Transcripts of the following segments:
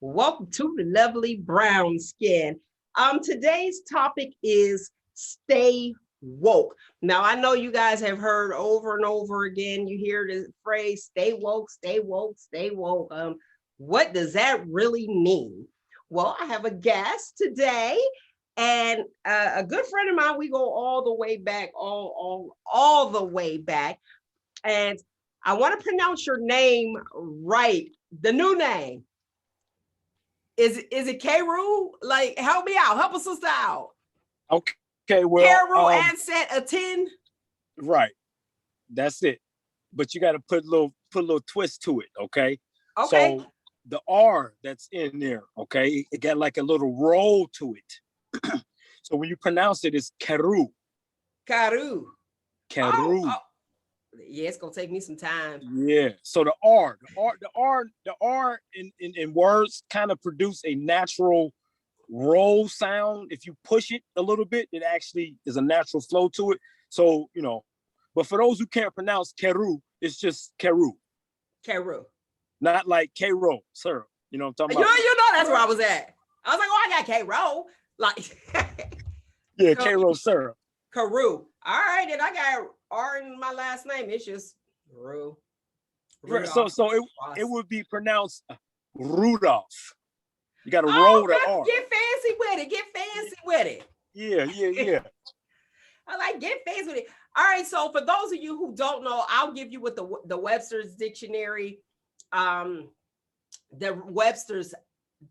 Welcome to the lovely brown skin. Today's topic is stay woke. Now, I know you guys have heard over and over again, you hear the phrase stay woke, stay woke, stay woke. What does that really mean? Well, I have a guest today and a good friend of mine. We go all the way back, all the way back. And I want to pronounce your name right, the new name. Is it Kheru? Like, help me out. Help a sister out. Okay, well, Kheru, Anset, Aten. right. That's it. But you got to put a little twist to it, okay? Okay. So the R that's in there, okay, it got like a little roll to it. So when you pronounce it, it's Kheru. Kheru. Kheru. Oh. Yeah, it's gonna take me some time. Yeah. So the R in words kind of produce a natural roll sound. If you push it a little bit, it actually is a natural flow to it. So, but for those who can't pronounce Kheru, it's just Kheru. Kheru. Not like K-Roll syrup. You know what I'm talking about? You know that's where I was at. I was like, oh, I got K-Roll. Like yeah, K-Roll syrup. Kheru. All right, and I got R in my last name. It's just Kheru. Right, so it would be pronounced Rudolph. You got to roll the R. Get fancy with it. Get fancy with it. Yeah. I like get fancy with it. All right, so for those of you who don't know, I'll give you what the Webster's dictionary, the Webster's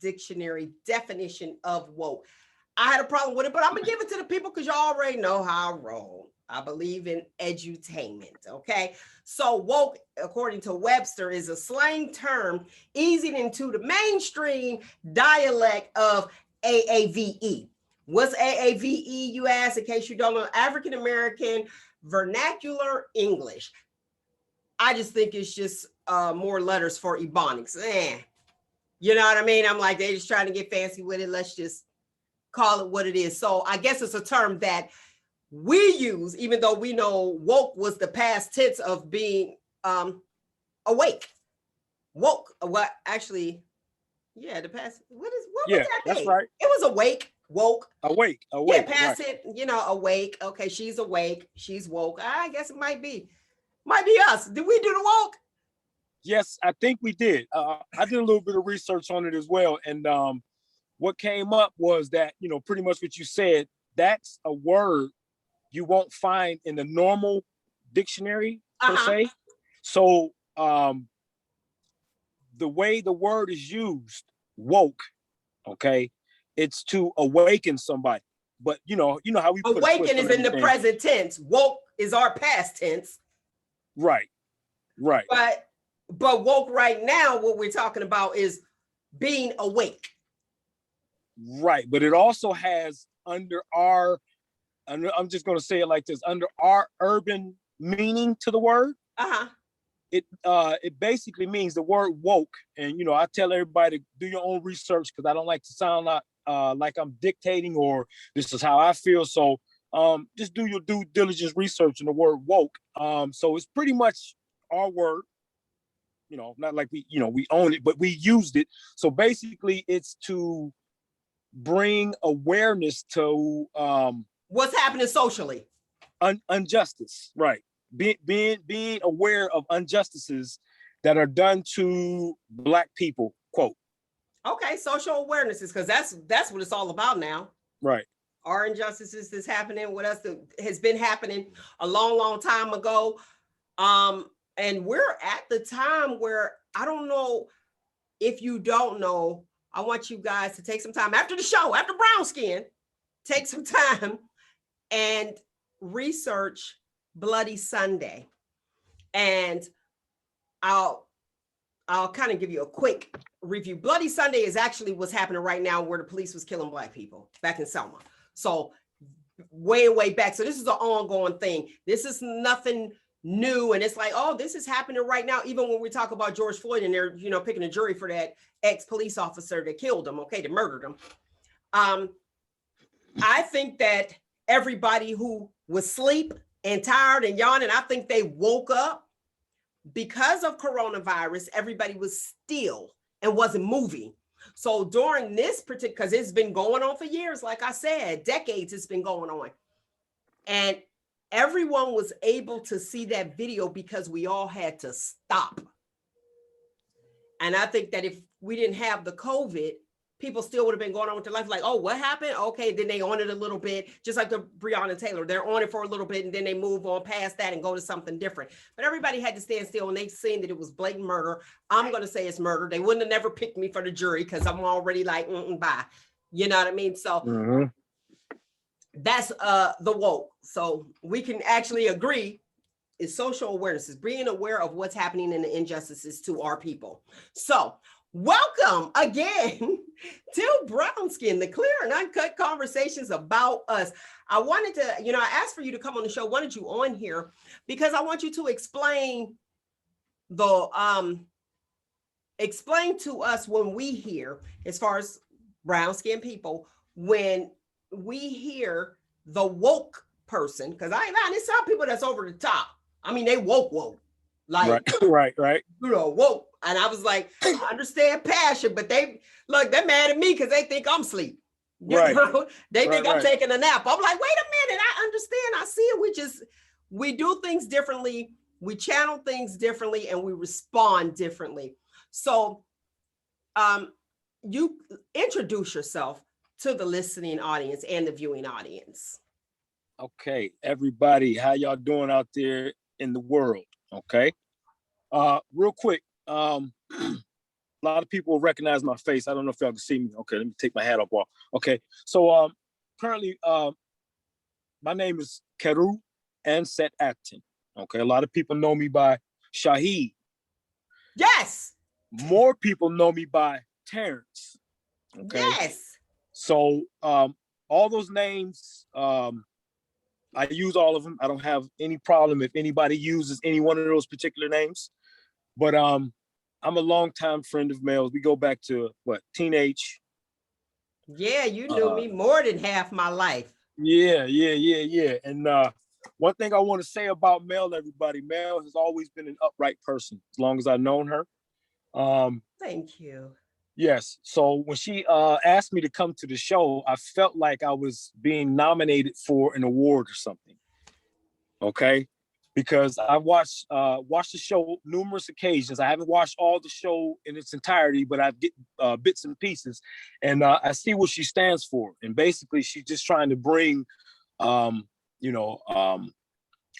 dictionary definition of woke. I had a problem with it, but I'm gonna give it to the people because you already know how I roll. I believe in edutainment, okay? So woke, according to Webster, is a slang term easing into the mainstream dialect of AAVE. What's AAVE, you ask, in case you don't know? African American Vernacular English. I just think it's just more letters for Ebonics. You know what I mean? I'm like, they're just trying to get fancy with it. Let's just call it what it is. So I guess it's a term that we use, even though we know woke was the past tense of being awake. Woke, what actually, yeah, the past, what was that that's thing? right. It was awake, woke. Awake. Yeah, past it, awake. Okay, she's awake, she's woke. I guess it might be us. Did we do the woke? Yes, I think we did. I did a little bit of research on it as well. And what came up was that, pretty much what you said, that's a word you won't find in the normal dictionary per se. So the way the word is used, woke, okay, it's to awaken somebody. But you know how we awaken is in the present tense. Woke is our past tense. Right. But woke right now, what we're talking about is being awake. Right, but it also has under our, I'm just going to say it like this, under our urban meaning to the word, it basically means the word woke. And, I tell everybody to do your own research because I don't like to sound like I'm dictating or this is how I feel. So just do your due diligence research in the word woke. So it's pretty much our word, not like we own it, but we used it. So basically it's to bring awareness to what's happening socially, injustice, right? Being aware of injustices that are done to Black people, quote. Okay, social awarenesses, because that's what it's all about now, right? Our injustices that's happening, what else has been happening a long time ago, and we're at the time where I don't know if you don't know. I want you guys to take some time after the show, after Brown Skin, take some time and research Bloody Sunday. And I'll kind of give you a quick review. Bloody Sunday is actually what's happening right now where the police was killing Black people back in Selma. So way back. So this is an ongoing thing. This is nothing new. And it's like, oh, this is happening right now. Even when we talk about George Floyd and they're, picking a jury for that ex-police officer that killed him, that murdered him. I think that everybody who was asleep and tired and yawning, I think they woke up because of coronavirus. Everybody was still and wasn't moving. So during this particular, because it's been going on for years, like I said, decades it's been going on. And everyone was able to see that video because we all had to stop. And I think that if we didn't have the COVID, people still would have been going on with their life like, oh, what happened? Okay, then they on it a little bit, just like the Breonna Taylor. They're on it for a little bit and then they move on past that and go to something different. But everybody had to stand still and they seen that it was blatant murder. I'm going to say it's murder. They wouldn't have never picked me for the jury because I'm already like, bye. You know what I mean? So that's the woke. So we can actually agree is social awareness, is being aware of what's happening in the injustices to our people. So welcome again to Brown Skin, the clear and uncut conversations about us. I wanted to, I asked for you to come on the show, wanted you on here because I want you to explain explain to us when we hear, as far as brown skin people, when we hear the woke person, because I ain't lying, it's some people that's over the top. I mean, they woke. Like, right. Woke. And I was like, I understand passion, but they're mad at me because they think I'm asleep. You know? They think I'm taking a nap. I'm like, wait a minute, I understand. I see it. We do things differently. We channel things differently and we respond differently. So you introduce yourself to the listening audience and the viewing audience. Okay, everybody, how y'all doing out there in the world? Okay. Real quick, a lot of people recognize my face. I don't know if y'all can see me. Okay, let me take my hat off. Okay, so currently, my name is Kheru Anset Aten. Okay, a lot of people know me by Shahid. Yes. More people know me by Terrence. Okay. Yes. So all those names, I use all of them. I don't have any problem if anybody uses any one of those particular names. But I'm a longtime friend of Mel's. We go back to teenage. Yeah, you knew me more than half my life. Yeah. And one thing I want to say about Mel, everybody, Mel has always been an upright person as long as I've known her. Thank you. Yes. So when she asked me to come to the show, I felt like I was being nominated for an award or something. Okay. Because I watched the show numerous occasions. I haven't watched all the show in its entirety, but I get bits and pieces, and I see what she stands for. And basically, she's just trying to bring,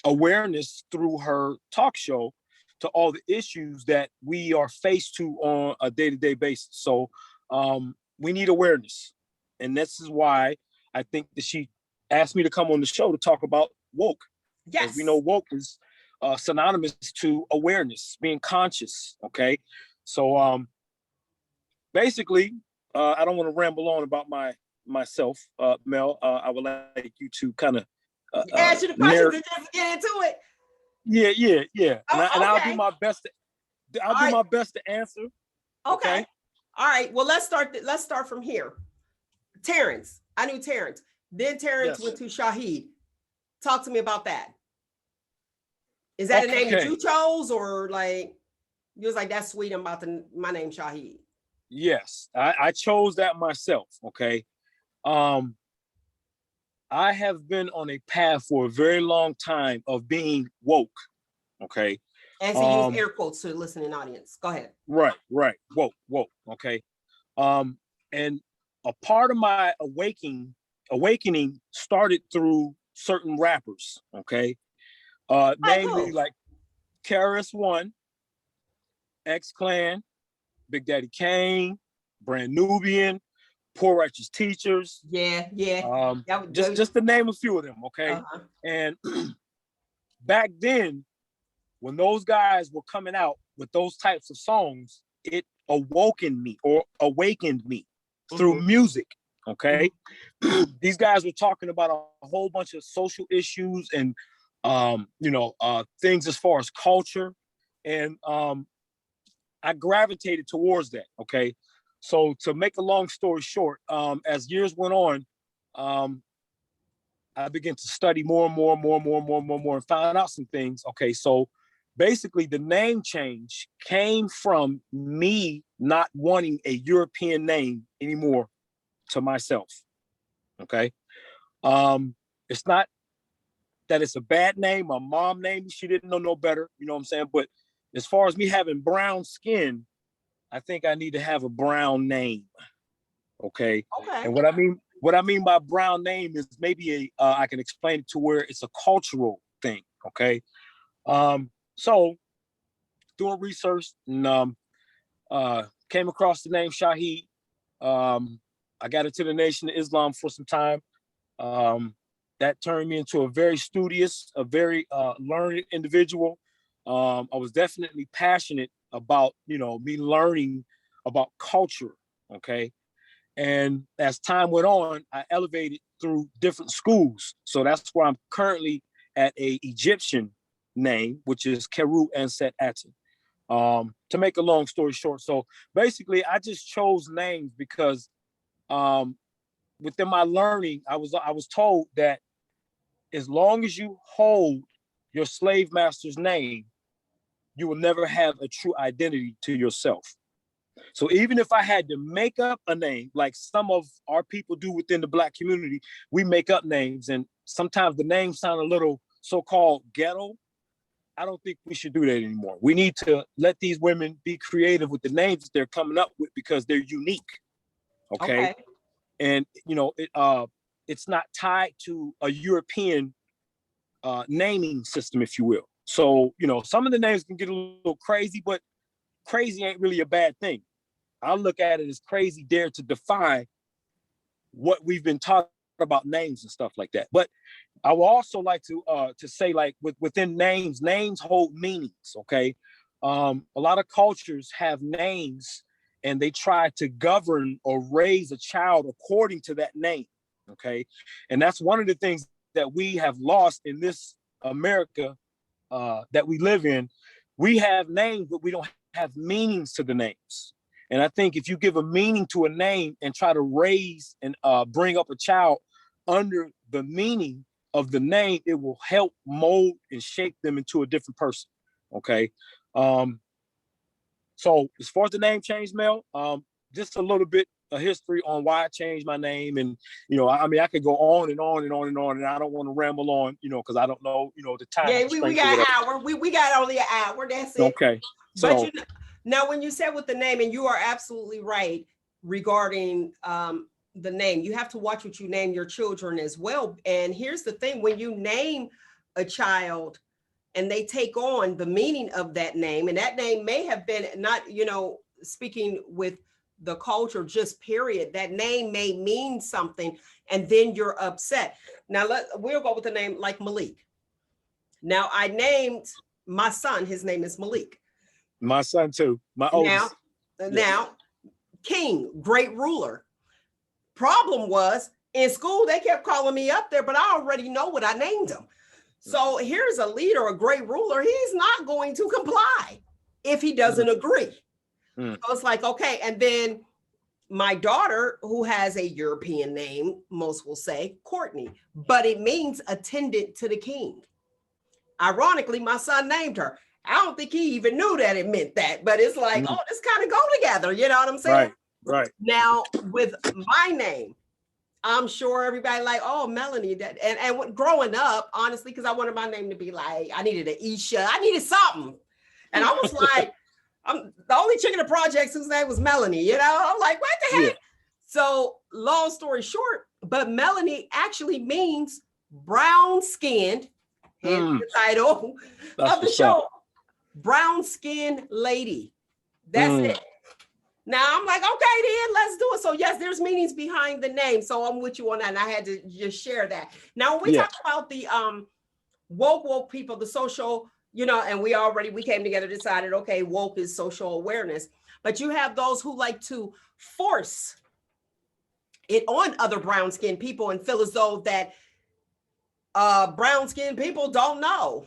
awareness through her talk show to all the issues that we are faced to on a day-to-day basis. So we need awareness, and this is why I think that she asked me to come on the show to talk about woke. Yes. As we know, woke is synonymous to awareness, being conscious. Okay. So basically, I don't want to ramble on about myself, Mel. I would like you to kind of ask you the questions and just get into it. Yeah. Oh, and I'll do my best. My best to answer. Okay. All right. Well, let's start from here. Terrence. I knew Terrence. Then Terrence went to Shahid. Talk to me about that. Is that a name that you chose, or like you was like, that's sweet, I'm about my name Shahid? Yes, I chose that myself. Okay. I have been on a path for a very long time of being woke. Okay. As he used air quotes to the listening audience. Go ahead. Right. Woke. Okay. And a part of my awakening started through certain rappers. Okay. Namely like KRS-One, X-Clan, Big Daddy Kane, Brand Nubian, Poor Righteous Teachers. Yeah. Just to name a few of them, okay? And back then, when those guys were coming out with those types of songs, it awakened me through music, okay? These guys were talking about a whole bunch of social issues and things as far as culture, and I gravitated towards that. Okay, so to make a long story short, as years went on, I began to study more and more, and found out some things. Okay, so basically, the name change came from me not wanting a European name anymore to myself. Okay. It's not that it's a bad name. My mom named me, she didn't know no better, you know what I'm saying? But as far as me having brown skin, I think I need to have a brown name. Okay. And what I mean by brown name is maybe I can explain it to where it's a cultural thing. Okay. So doing research and came across the name Shahid. I got into the Nation of Islam for some time. That turned me into a very studious, a very learned individual. I was definitely passionate about, me learning about culture. Okay. And as time went on, I elevated through different schools. So that's where I'm currently at a Egyptian name, which is Kheru, Anset, Aten. To make a long story short, so basically I just chose names because within my learning, I was told that as long as you hold your slave master's name, you will never have a true identity to yourself. So even if I had to make up a name, like some of our people do within the Black community, we make up names, and sometimes the names sound a little so-called ghetto. I don't think we should do that anymore. We need to let these women be creative with the names that they're coming up with because they're unique. Okay. And it's not tied to a European naming system, if you will. So, some of the names can get a little crazy, but crazy ain't really a bad thing. I look at it as crazy dare to defy what we've been talking about names and stuff like that. But I would also like to say, like, within names hold meanings. Okay. A lot of cultures have names and they try to govern or raise a child according to that name. Okay. And that's one of the things that we have lost in this America that we live in. We have names, but we don't have meanings to the names. And I think if you give a meaning to a name and try to raise and bring up a child under the meaning of the name, it will help mold and shape them into a different person. Okay. So as far as the name change, Mel, just a little bit of history on why I changed my name. And, I could go on and on and on and on, and I don't want to ramble on, because I don't know, the time. Yeah, we got an hour. We got only an hour. That's it. Okay. So, but now when you said with the name, and you are absolutely right regarding the name, you have to watch what you name your children as well. And here's the thing, when you name a child and they take on the meaning of that name, and that name may have been not, speaking with the culture, just period, that name may mean something, and then you're upset. Now we'll go with the name like Malik. Now I named my son, his name is Malik. My son too, my oldest. Now, king, great ruler. Problem was, in school, they kept calling me up there, but I already know what I named him. So here's a leader, a great ruler. He's not going to comply if he doesn't agree. So it's like, okay. And then my daughter, who has a European name, most will say Courtney, but it means attendant to the king. Ironically, my son named her. I don't think he even knew that it meant that, but it's like, oh, this kind of go together. You know what I'm saying? Right. Now with my name, I'm sure everybody like, oh, Melanie. That and growing up, honestly, because I wanted my name to be like, I needed an Isha, I needed something, and I was like, I'm the only chick in the projects whose name was Melanie. I'm like, what the heck? Yeah. So long story short, but Melanie actually means brown skinned. Hence the title of the show. Brown skinned lady. That's it. Now I'm like, okay, then let's do it. So yes, there's meanings behind the name. So I'm with you on that. And I had to just share that. Now, when we talk about the woke people, the social, and we came together, decided, okay, woke is social awareness. But you have those who like to force it on other brown skinned people and feel as though that brown skinned people don't know.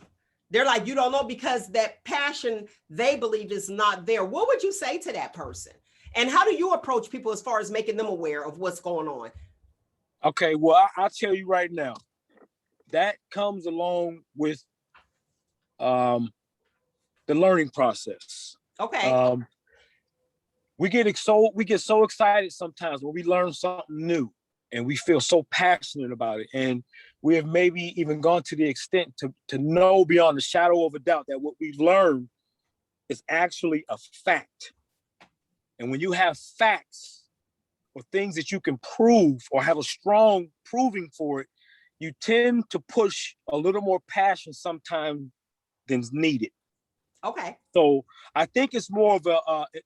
They're like, you don't know, because that passion they believe is not there. What would you say to that person? And how do you approach people as far as making them aware of what's going on? Okay, well, I'll tell you right now, that comes along with the learning process. Okay. we get so excited sometimes when we learn something new and we feel so passionate about it. And we have maybe even gone to the extent to know beyond the shadow of a doubt that what we've learned is actually a fact. And when you have facts or things that you can prove or have a strong proving for it, you tend to push a little more passion sometimes than's needed. Okay. So I think it's more of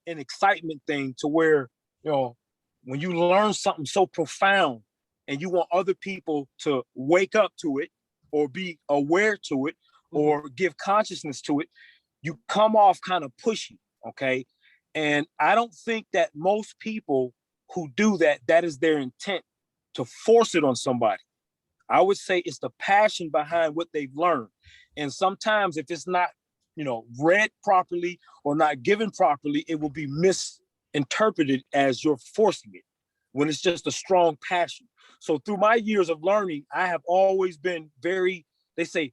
an excitement thing to where, you know, when you learn something so profound and you want other people to wake up to it or be aware to it or give consciousness to it, you come off kind of pushy, okay? And I don't think that most people who do that, that is their intent, to force it on somebody. I would say it's the passion behind what they've learned. And sometimes if it's not, you know, read properly or not given properly, it will be misinterpreted as you're forcing it when it's just a strong passion. So through my years of learning, I have always been very, they say,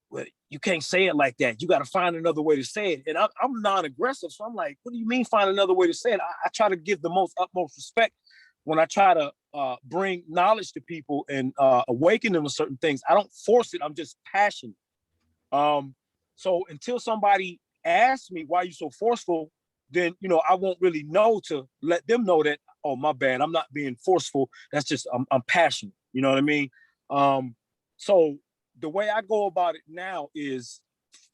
well, you can't say it like that. You got to find another way to say it. And I'm non-aggressive. So I'm like, what do you mean find another way to say it? I try to give the utmost respect when I try to bring knowledge to people and awaken them to certain things. I don't force it. I'm just passionate. So until somebody asks me, why are you so forceful? Then, you know, I won't really know to let them know that, oh, my bad, I'm not being forceful. That's just, I'm passionate. You know what I mean? So the way I go about it now is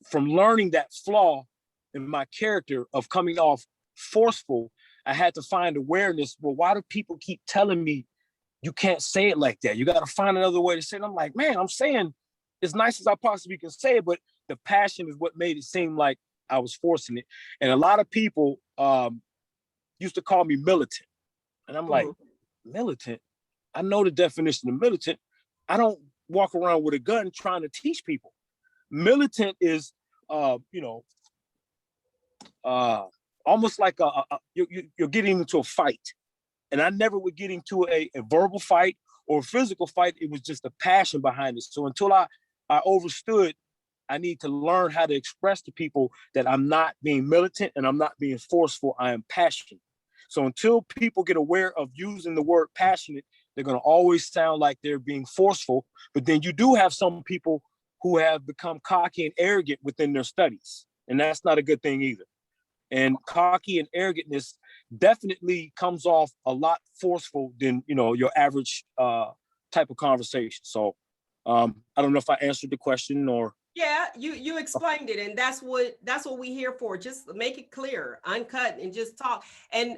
from learning that flaw in my character of coming off forceful, I had to find awareness. Well, why do people keep telling me you can't say it like that? You got to find another way to say it. I'm like, man, I'm saying as nice as I possibly can say it, but the passion is what made it seem like I was forcing it. And a lot of people used to call me militant. And I'm like, militant? I know the definition of militant. I don't walk around with a gun trying to teach people. Militant is, almost like you're getting into a fight. And I never would get into a verbal fight or a physical fight. It was just a passion behind it. So until I overstood, I need to learn how to express to people that I'm not being militant and I'm not being forceful. I am passionate. So until people get aware of using the word passionate, they're going to always sound like they're being forceful. But then you do have some people who have become cocky and arrogant within their studies. And that's not a good thing either. And cocky and arrogantness definitely comes off a lot forceful than, you know, your average type of conversation. So I don't know if I answered the question or. Yeah, you explained it, and that's what we're here for. Just make it clear, uncut, and just talk. And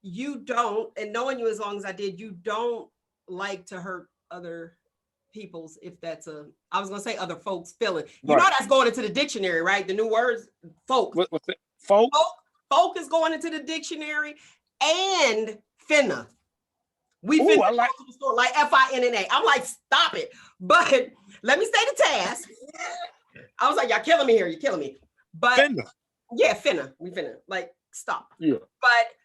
you don't, and knowing you as long as I did, you don't like to hurt other people's, if that's I was gonna say other folks' feeling. You know that's going into the dictionary, right? The new words, folk. What's it? Folk? Folk is going into the dictionary, and finna. We finna go to the store like FINNA. I'm like, stop it. But let me stay the task. I was like, y'all killing me here. You're killing me. But finna. Yeah, finna. We finna. Like, stop. Yeah. But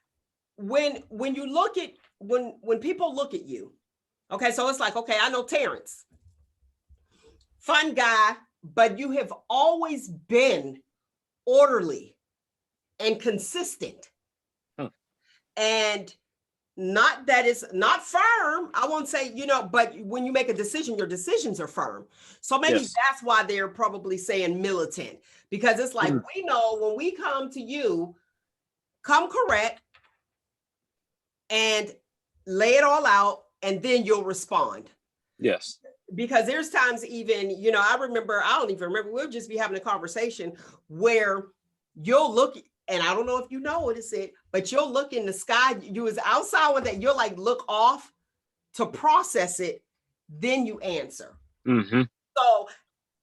when you look at when people look at you, okay, so it's like, okay, I know Terrence. Fun guy, but you have always been orderly and consistent. And not that it's not firm. I won't say, you know, but when you make a decision, your decisions are firm. So maybe that's why they're probably saying militant, because it's like, we know when we come to you, come correct and lay it all out, and then you'll respond. Yes. Because there's times even, you know, I don't even remember, we'll just be having a conversation where you'll look, and I don't know if you know what it said, but you'll look in the sky, you was outside with that, you'll like look off to process it, then you answer. So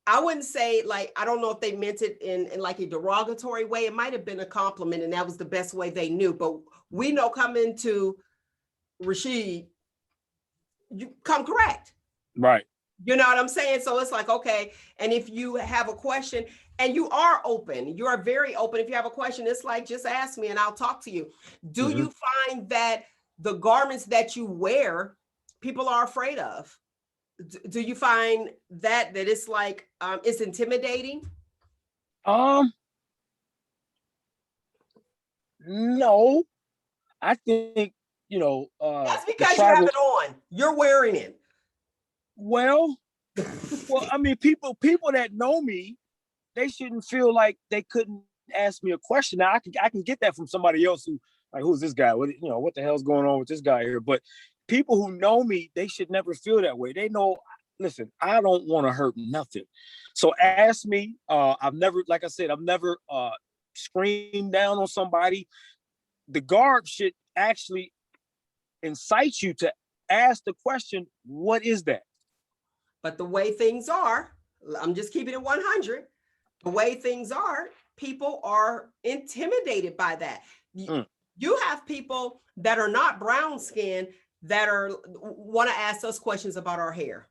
I wouldn't say, like, I don't know if they meant it in like a derogatory way. It might have been a compliment, and that was the best way they knew. But we know coming to Rashid, you come correct. Right. You know what I'm saying? So it's like, okay. And if you have a question, and you are open, you are very open. If you have a question, it's like, just ask me and I'll talk to you. Do you find that the garments that you wear, people are afraid of? Do you find that it's like, it's intimidating? No, I think, that's because you have it on. You're wearing it. Well, I mean, people that know me, they shouldn't feel like they couldn't ask me a question. Now I can get that from somebody else who, like, who's this guy? What the hell's going on with this guy here? But people who know me, they should never feel that way. They know, listen, I don't want to hurt nothing. So ask me. I've never, like I said, I've never screamed down on somebody. The guard should actually incite you to ask the question, what is that? But the way things are, I'm just keeping it 100. The way things are, people are intimidated by that. You have people that are not brown skinned that want to ask us questions about our hair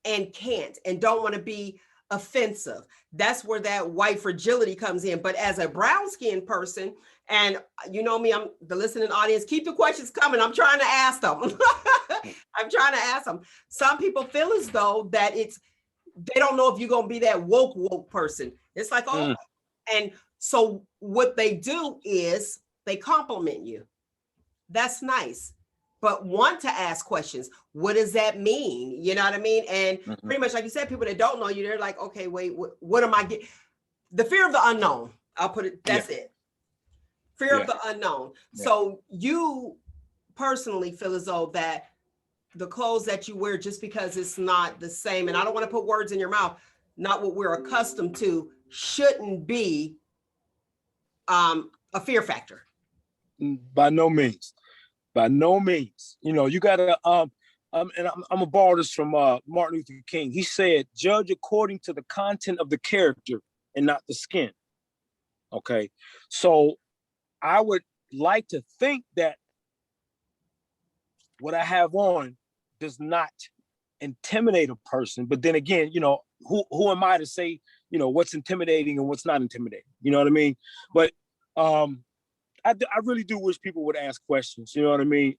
and can't and don't want to be offensive. That's where that white fragility comes in. But as a brown skinned person, and you know me, I'm the listening audience, keep the questions coming. I'm trying to ask them. I'm trying to ask them. Some people feel as though that they don't know if you're going to be that woke person. It's like, oh, and so what they do is they compliment you. That's nice. But want to ask questions. What does that mean? You know what I mean? And pretty much like you said, people that don't know you, they're like, okay, wait, what am I getting? The fear of the unknown. I'll put it, that's it. Fear of the unknown. Yeah. So you personally feel as though that the clothes that you wear, just because it's not the same, and I don't want to put words in your mouth, not what we're accustomed to, shouldn't be a fear factor. By no means. By no means. You gotta and I'm gonna borrow this from Martin Luther King. He said, judge according to the content of the character and not the skin. Okay. So I would like to think that what I have on does not intimidate a person. But then again, who am I to say, what's intimidating and what's not intimidating? You know what I mean? But I really do wish people would ask questions. You know what I mean?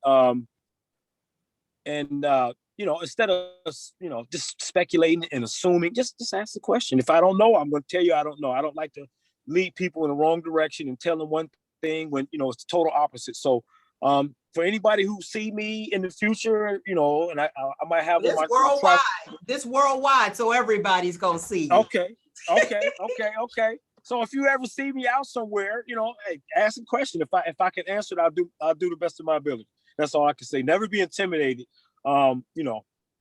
Instead of just speculating and assuming, just ask the question. If I don't know, I'm going to tell you I don't know. I don't like to lead people in the wrong direction and tell them one thing when it's the total opposite. So for anybody who see me in the future, and I might have this worldwide, so everybody's gonna see you. Okay. So if you ever see me out somewhere, hey, ask a question. If I can answer it, I'll do the best of my ability. That's all I can say. Never be intimidated. I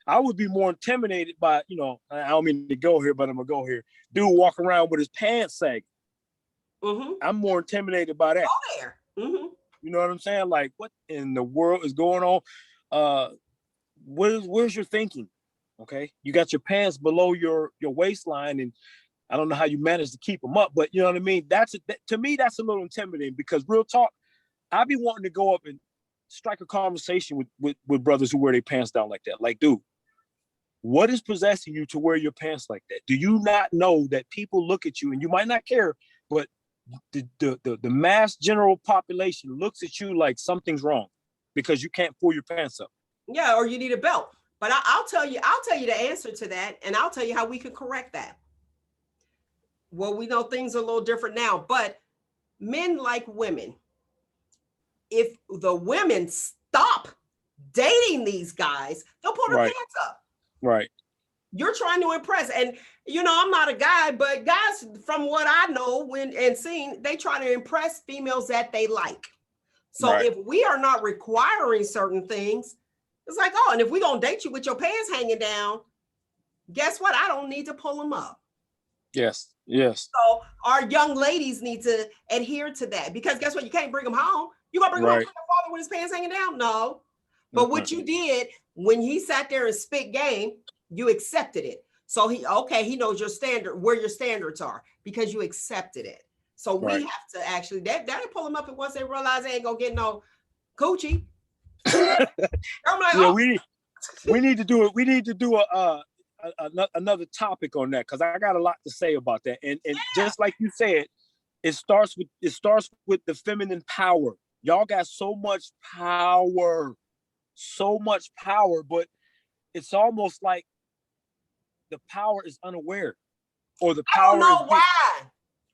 would be more intimidated by, I don't mean to go here, but I'm gonna go here. Dude walk around with his pants sagging. I'm more intimidated by that. Go there. You know what I'm saying? Like, what in the world is going on? Where's your thinking? Okay, you got your pants below your waistline, and I don't know how you manage to keep them up, but you know what I mean? To me, that's a little intimidating, because real talk, I be wanting to go up and strike a conversation with brothers who wear their pants down like that. Like, dude, what is possessing you to wear your pants like that? Do you not know that people look at you, and you might not care, but the mass general population looks at you like something's wrong because you can't pull your pants up? Yeah, or you need a belt. But I'll tell you the answer to that, and I'll tell you how we can correct that. Well, we know things are a little different now, but men like women. If the women stop dating these guys, they'll pull their pants up. Right. You're trying to impress. And, I'm not a guy, but guys, from what I know and seen, they try to impress females that they like. So if we are not requiring certain things, it's like, oh, and if we're going to date you with your pants hanging down, guess what? I don't need to pull them up. Yes. So our young ladies need to adhere to that, because guess what? You can't bring them home. You gonna bring him home to your father with his pants hanging down? No. But what you did when he sat there and spit game, you accepted it. So he knows your standard, where your standards are, because you accepted it. So we have to actually that'll pull them up, and once they realize they ain't gonna get no coochie. I'm like, we need to do it. We need to do another topic on that, because I got a lot to say about that. And just like you said, it starts with the feminine power. Y'all got so much power, but it's almost like the power is unaware, or the power. I don't know why.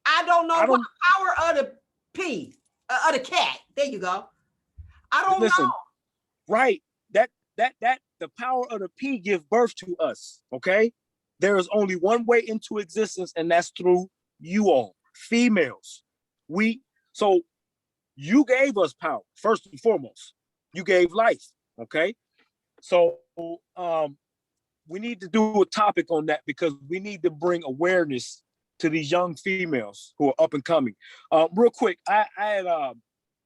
I don't know why. Power of the P. The cat. There you go. I don't Listen, know. Right. That the power of the P give birth to us. Okay. There is only one way into existence, and that's through you all, females. So you gave us power, first and foremost. You gave life. Okay. So we need to do a topic on that because we need to bring awareness to these young females who are up and coming. Real quick, I had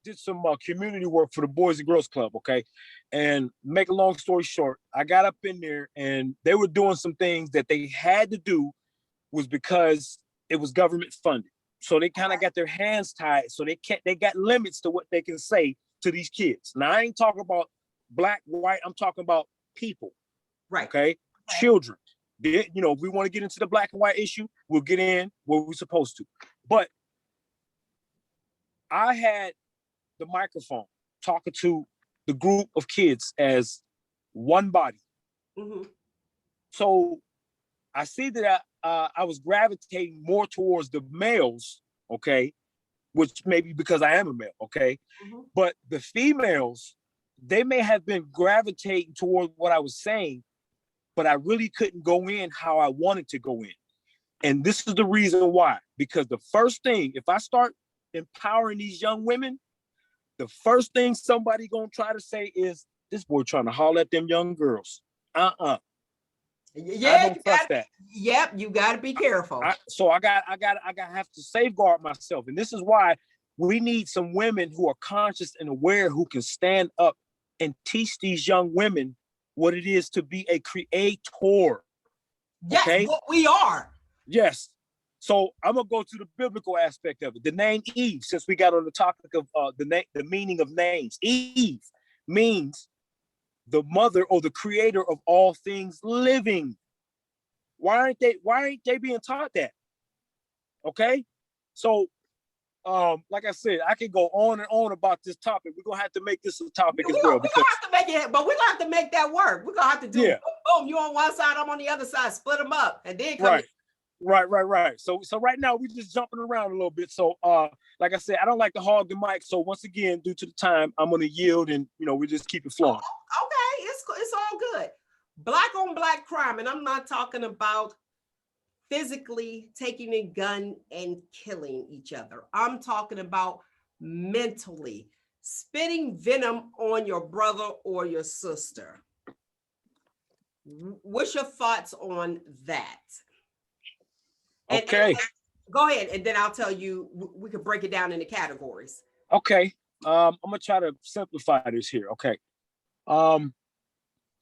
did some community work for the Boys and Girls Club, okay? And make a long story short, I got up in there and they were doing some things that they had to do was because it was government funded. So they kind of got their hands tied. So they got limits to what they can say to these kids. Now I ain't talking about black, white, I'm talking about people. Right. Okay. Children. If we want to get into the black and white issue, we'll get in where we're supposed to. But I had the microphone talking to the group of kids as one body. Mm-hmm. So I see that I was gravitating more towards the males, okay, which may be because I am a male, okay? Mm-hmm. But the females, they may have been gravitating towards what I was saying, but I really couldn't go in how I wanted to go in. And this is the reason why. Because the first thing, if I start empowering these young women, the first thing somebody gonna try to say is, this boy trying to holler at them young girls. Yeah, I don't trust that. Yep, you got to be careful. So I have to safeguard myself, and this is why we need some women who are conscious and aware, who can stand up and teach these young women what it is to be a creator. Yes, okay? What we are. Yes. So I'm gonna go to the biblical aspect of it. The name Eve, since we got on the topic of the meaning of names. Eve means the mother or the creator of all things living. Why ain't they being taught that? Okay. So like I said, I can go on and on about this topic. We're gonna have to make this a topic as well. We're gonna have to make it, but we're gonna have to make that work. We're gonna have to do boom, you on one side, I'm on the other side, split them up, and then come Right. So right now we're just jumping around a little bit. So like I said, I don't like to hog the mic. So once again, due to the time, I'm gonna yield and we just keep it flowing. Okay, it's all good. Black on black crime, and I'm not talking about physically taking a gun and killing each other. I'm talking about mentally spitting venom on your brother or your sister. What's your thoughts on that? Okay. And go ahead, and then I'll tell you, we could break it down into categories. Okay. I'm gonna try to simplify this here. Okay.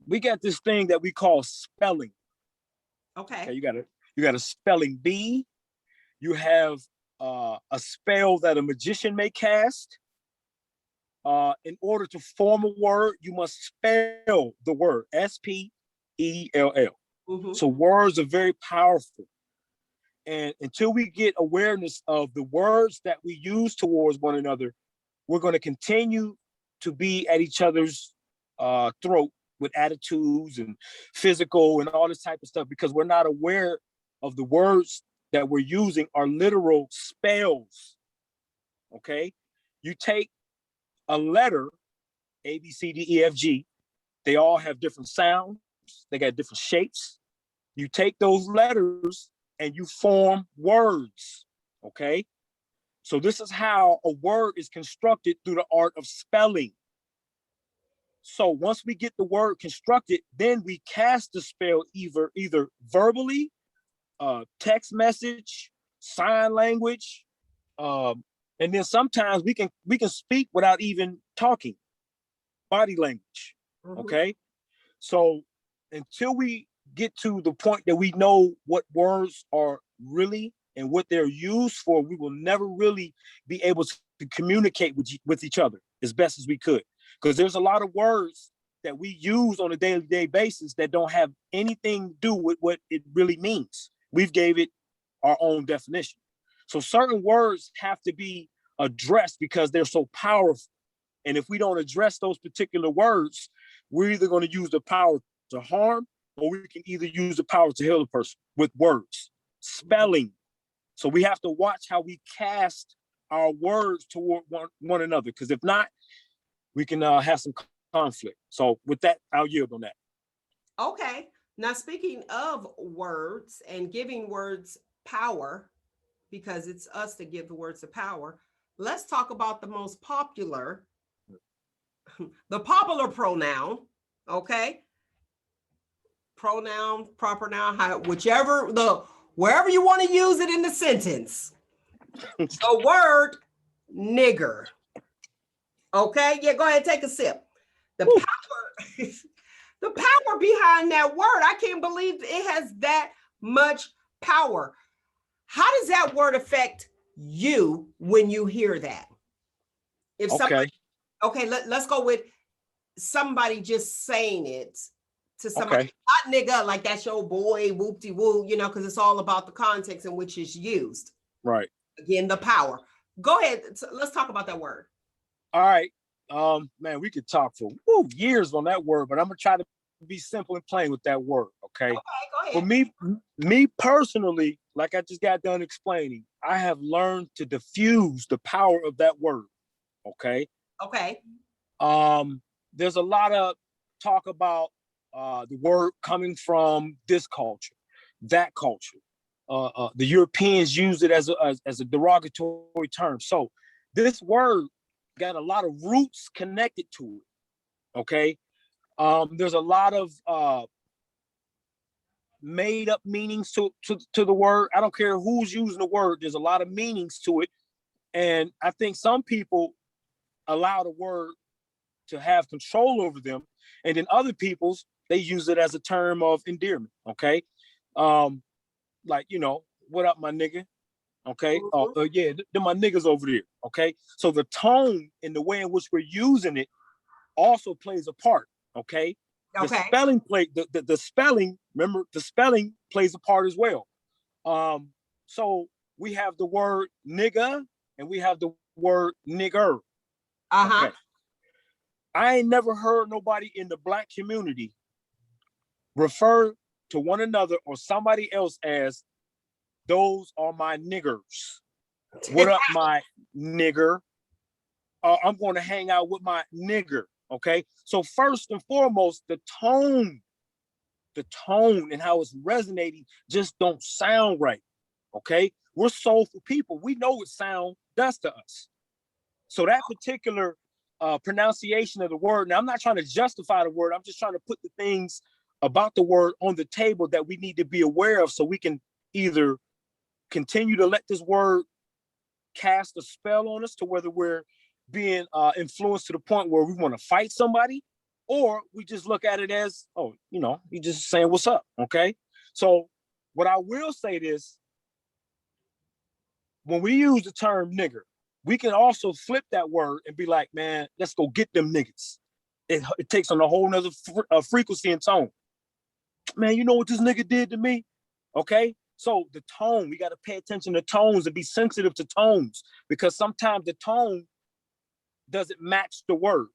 We got this thing that we call spelling. Okay. You got a spelling bee. You have a spell that a magician may cast. In order to form a word, you must spell the word SPELL. Mm-hmm. So words are very powerful. And until we get awareness of the words that we use towards one another, we're going to continue to be at each other's throat with attitudes and physical and all this type of stuff, because we're not aware of the words that we're using are literal spells. Okay? You take a letter, A, B, C, D, E, F, G. They all have different sounds. They got different shapes. You take those letters and you form words, okay? So this is how a word is constructed through the art of spelling. So once we get the word constructed, then we cast the spell either verbally, text message, sign language, and then sometimes we can speak without even talking, body language, okay? So until we get to the point that we know what words are really and what they're used for, we will never really be able to communicate with each other as best as we could. Because there's a lot of words that we use on a day-to-day basis that don't have anything to do with what it really means. We've gave it our own definition. So certain words have to be addressed because they're so powerful. And if we don't address those particular words, we're either going to use the power to harm, or we can either use the power to heal a person with words, spelling. So we have to watch how we cast our words toward one another. Because if not, we can have some conflict. So with that, I'll yield on that. Okay. Now, speaking of words and giving words power, because it's us that give the words the power, let's talk about the most popular, the popular pronoun, okay? Pronoun, proper noun, wherever you want to use it in the sentence. The word nigger. Okay, yeah, go ahead, take a sip. The power, the power behind that word, I can't believe it has that much power. How does that word affect you when you hear that? If somebody, okay, let's go with somebody just saying it to somebody, not nigga, like that's your boy, whoop-de-woo, you know, because it's all about the context in which it's used. Right. Again, the power. Go ahead. Let's talk about that word. All right. Man, we could talk for years on that word, but I'm gonna try to be simple and plain with that word. Okay. Okay, go ahead. For me personally, like I just got done explaining, I have learned to diffuse the power of that word. Okay. Okay. There's a lot of talk about the word coming from this culture, that culture. The Europeans use it as a derogatory term. So this word got a lot of roots connected to it. Okay. There's a lot of made up meanings to the word. I don't care who's using the word. There's a lot of meanings to it. And I think some people allow the word to have control over them. And then other people's, they use it as a term of endearment. Okay. Like, you know, what up, my nigga? Okay. Yeah, they're my niggas over there. Okay. So the tone and the way in which we're using it also plays a part. Okay. The spelling the spelling, remember, the spelling plays a part as well. So we have the word nigga and we have the word nigger. Okay. I ain't never heard nobody in the Black community refer to one another or somebody else as those are my niggers. What up, my nigger? I'm going to hang out with my nigger. Okay. So first and foremost, the tone and how it's resonating just don't sound right. Okay. We're soulful people. We know what sound does to us. So that particular pronunciation of the word, now I'm not trying to justify the word. I'm just trying to put the things about the word on the table that we need to be aware of so we can either continue to let this word cast a spell on us to whether we're being influenced to the point where we want to fight somebody, or we just look at it as, oh, you know, you just saying what's up. Okay. So what I will say is, when we use the term nigger, we can also flip that word and be like, man, let's go get them niggas. It takes on a whole nother frequency and tone. Man, you know what this nigga did to me? Okay. So the tone, we got to pay attention to tones and be sensitive to tones, because sometimes the tone doesn't match the word.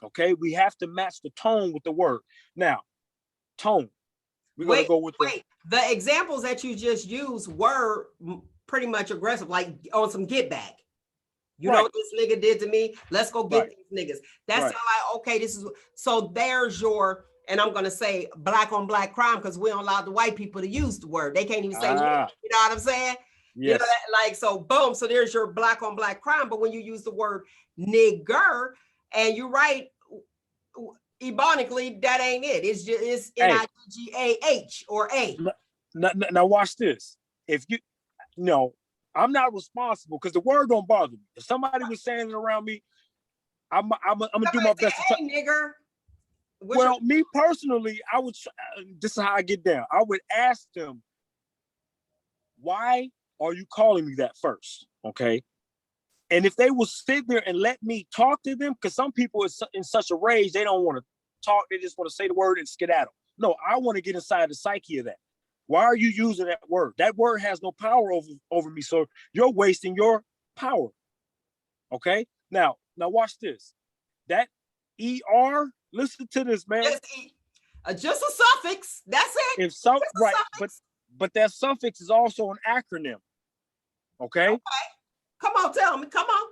Okay. We have to match the tone with the word. Now, tone. We're going to go with the examples that you just used were pretty much aggressive, like on some get back. You know what this nigga did to me? Let's go get these niggas. That's like, okay, this is, so there's your, and I'm going to say black on black crime, because we don't allow the white people to use the word. They can't even say, you know what I'm saying? Yes. You know, like, so boom, so there's your black on black crime. But when you use the word nigger and you write ebonically, that ain't it. It's just, it's N-I-G-G-A-H or A. Now watch this. If you know, I'm not responsible because the word don't bother me. If somebody was saying it around me, I'm gonna do my best. Hey, nigger. Well, me personally, I would. This is how I get down. I would ask them, "Why are you calling me that first?" Okay, and if they will sit there and let me talk to them, because some people are in such a rage, they don't want to talk. They just want to say the word and skedaddle. No, I want to get inside the psyche of that. Why are you using that word? That word has no power over me. So you're wasting your power. Okay. Now watch this. That ER, listen to this, man. Just a suffix. That's it. If so, right. But that suffix is also an acronym. Okay. Come on, tell me. Come on.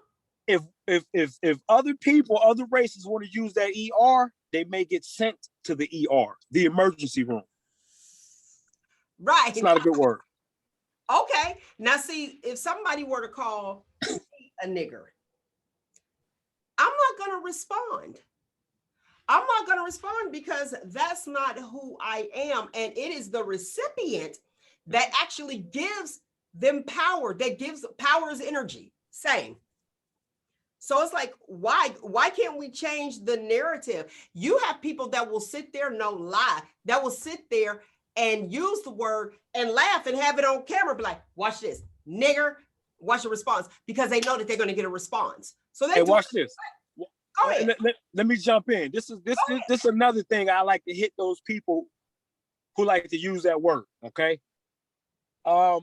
If other people, other races want to use that ER, they may get sent to the ER, the emergency room. Right. It's not a good word. Okay. Now, see, if somebody were to call a nigger, I'm not going to respond. I'm not going to respond because that's not who I am. And it is the recipient that actually gives them power, that gives power is energy. Same. So it's like, why can't we change the narrative? You have people that will sit there, no lie, that will sit there and use the word and laugh and have it on camera, be like, watch this, nigger, watch the response, because they know that they're going to get a response. So they watch this. Go ahead. Let me jump in. This is another thing I like to hit those people who like to use that word. Okay. And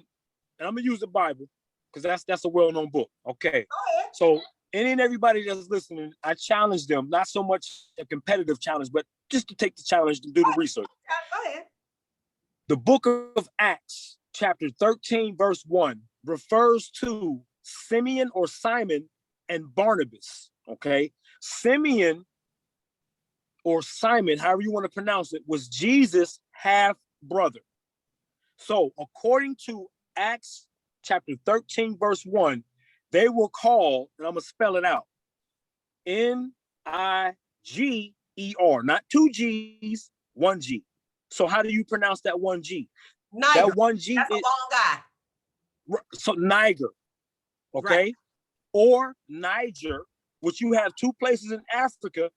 I'm gonna use the Bible because that's a well-known book. Okay. So any and everybody that's listening, I challenge them, not so much a competitive challenge, but just to take the challenge to do the research. Go ahead. The book of Acts, chapter 13, verse 1, refers to Simeon or Simon and Barnabas. Okay. Simeon or Simon, however you want to pronounce it, was Jesus' half brother. So according to Acts chapter 13, verse 1, they were called, and I'm going to spell it out, Niger, not two G's, one G. So how do you pronounce that one G? Niger. That one G That's a long guy. So Niger, okay? Right. Or Niger, which you have two places in Africa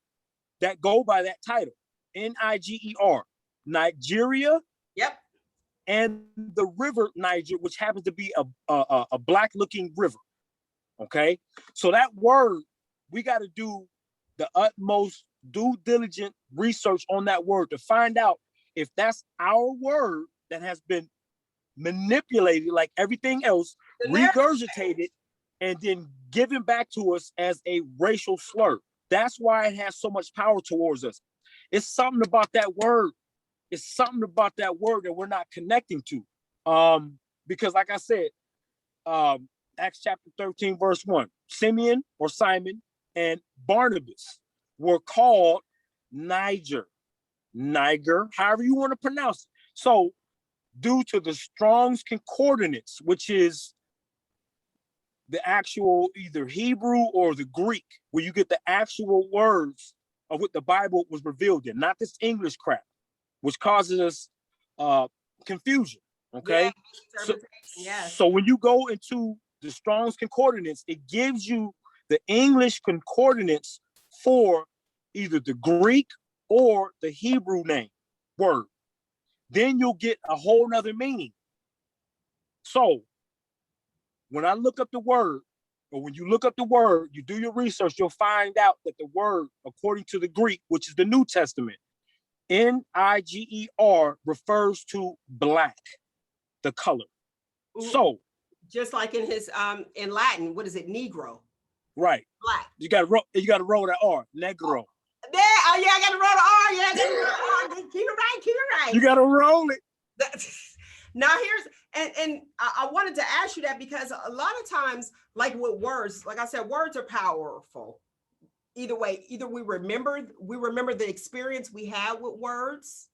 that go by that title, Niger, Nigeria. Yep. And the river Niger, which happens to be a black-looking river. Okay, so that word, we got to do the utmost due diligent research on that word to find out if that's our word that has been manipulated like everything else, regurgitated, and then given back to us as a racial slur. That's why it has so much power towards us. It's something about that word. It's something about that word that we're not connecting to. Because like I said, Acts chapter 13, verse 1, Simeon or Simon and Barnabas were called Niger, however you want to pronounce it. So due to the Strong's Concordance, which is the actual either Hebrew or the Greek, where you get the actual words of what the Bible was revealed in, not this English crap, which causes us confusion. Okay. Yeah, so when you go into the Strong's Concordance, it gives you the English concordance for either the Greek or the Hebrew name word. Then you'll get a whole nother meaning. So when I look up the word, or when you look up the word, you do your research, you'll find out that the word, according to the Greek, which is the New Testament, Niger refers to black, the color. Ooh. So just like in his in Latin, what is it? Negro. Right. Black. You gotta roll that R, negro. There, oh yeah, I gotta roll the R. Yeah, I gotta roll the R. Keep it right. You gotta roll it. Now and I wanted to ask you that because a lot of times, like with words, like I said, words are powerful. Either way, either we remember the experience we had with words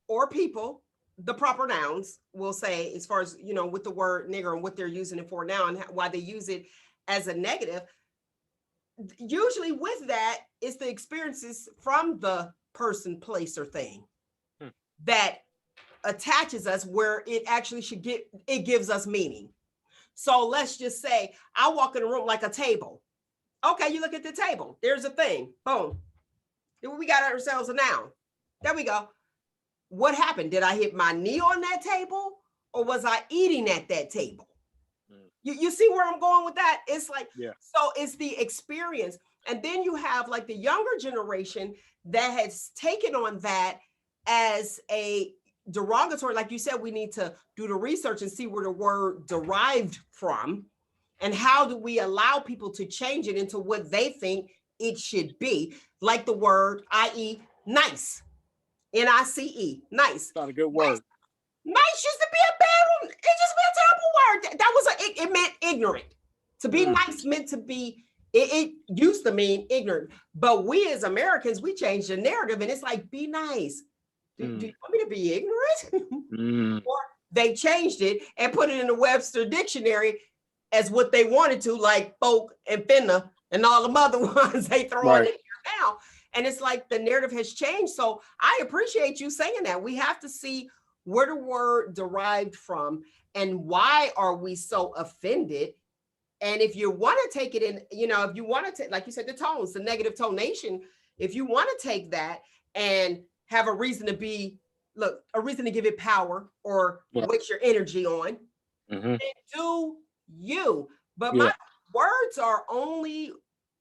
or people, the proper nouns, we'll say, as far as, you know, with the word nigger and what they're using it for now and why they use it as a negative. Usually with that, it's the experiences from the person, place, or thing that attaches us where it actually it gives us meaning. So let's just say I walk in a room like a table. Okay, you look at the table. There's a thing. Boom. Then we got ourselves a noun. There we go. What happened? Did I hit my knee on that table or was I eating at that table? You see where I'm going with that? It's like, yeah. So it's the experience. And then you have like the younger generation that has taken on that as a derogatory. Like you said, we need to do the research and see where the word derived from and how do we allow people to change it into what they think it should be. Like the word, i.e. nice, Nice, nice. Not a good word. Nice used to be a bad one. It just be a terrible word. That was it meant ignorant To be nice meant to be, it used to mean ignorant, but we as Americans, we changed the narrative and it's like, be nice. Do you want me to be ignorant? Or they changed it and put it in the Webster dictionary as what they wanted to, like folk and finna and all the other ones they throw in here now. And it's like the narrative has changed. So I appreciate you saying that. We have to see where the word derived from and why are we so offended. And if you want to take it in, you know, if you want to take, like you said, the tones, the negative tonation, if you want to take that and have a reason to be, look, a reason to give it power or waste your energy on, then do you. But my words are only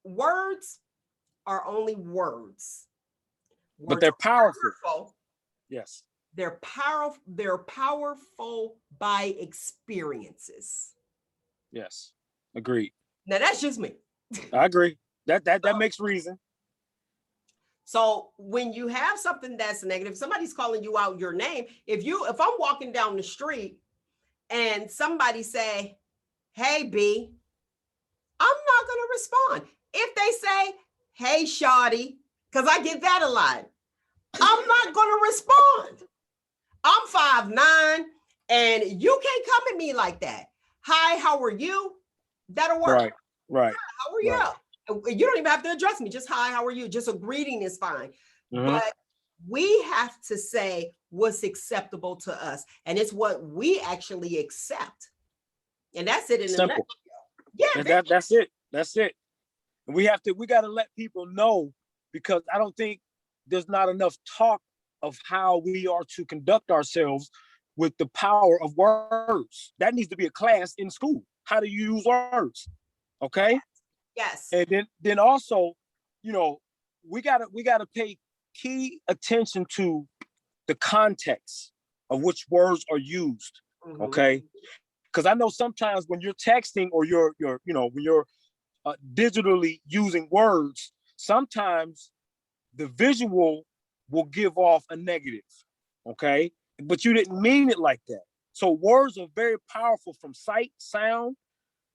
words. But they're powerful. Yes. They're powerful by experiences. Yes. Agreed. Now that's just me. I agree. That makes reason. So when you have something that's negative, somebody's calling you out your name. If I'm walking down the street and somebody say, "Hey B," I'm not gonna respond. If they say, "Hey shawty," because I get that a lot, I'm not gonna respond. I'm 5'9" and you can't come at me like that. Hi, how are you? That'll work. Right. Hi, how are you? You don't even have to address me. Just hi, how are you? Just a greeting is fine. But we have to say what's acceptable to us. And it's what we actually accept. And that's it in a nutshell. Yeah. That's it. That's it. And we got to let people know, because I don't think there's not enough talk of how we are to conduct ourselves with the power of words. That needs to be a class in school. How to use words. Okay. Yes. And then also, you know, we gotta pay key attention to the context of which words are used. Okay. Because I know sometimes when you're texting or you're when you're digitally using words, sometimes the visual will give off a negative. Okay. But you didn't mean it like that. So words are very powerful from sight, sound.